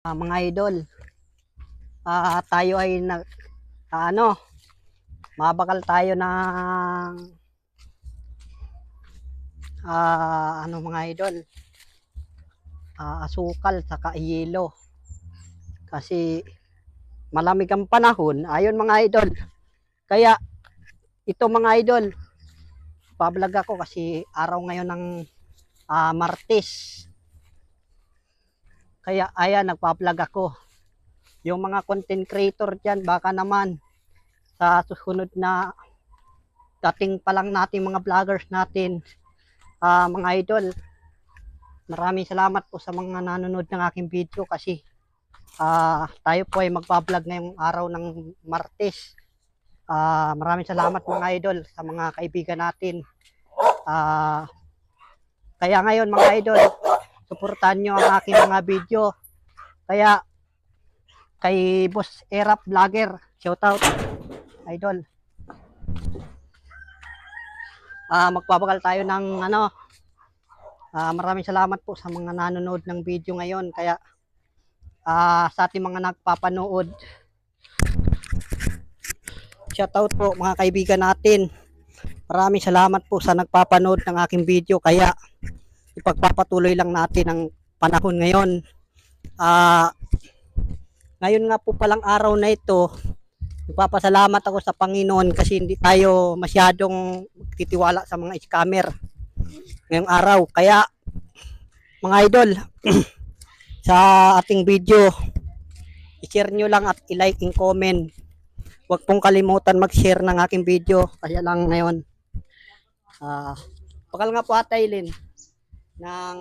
Mga idol, tayo ay mabakal tayo ng mga idol, asukal saka yelo. Kasi malamig ang panahon, ayon mga idol. Kaya ito mga idol, pa-vlog ako kasi araw ngayon ng Martes. Kaya ayan, nagpa-vlog ako. Yung mga content creator dyan, baka naman sa susunod na dating pa lang natin mga vloggers natin, mga idol, maraming salamat po sa mga nanonood ng aking video kasi tayo po ay magpa-vlog ngayong araw ng Martes. Maraming salamat mga idol sa mga kaibigan natin. Kaya ngayon mga idol, suportahan nyo ang aking mga video. Kaya kay Boss Erap Vlogger, shoutout idol. Magpapakal tayo ng maraming salamat po sa mga nanonood ng video ngayon. Kaya sa ating mga nagpapanood, shoutout po mga kaibigan natin. Maraming salamat po sa nagpapanood ng aking video. Kaya ipagpapatuloy lang natin ang panahon ngayon. Ngayon nga po palang araw na ito, nagpapasalamat ako sa Panginoon kasi hindi tayo masyadong titiwala sa mga scammer ngayong araw. Kaya mga idol, sa ating video, i-share nyo lang at i-like and comment. Huwag pong kalimutan mag-share ng aking video. Kaya lang ngayon, pakal nga po Atay Lin ng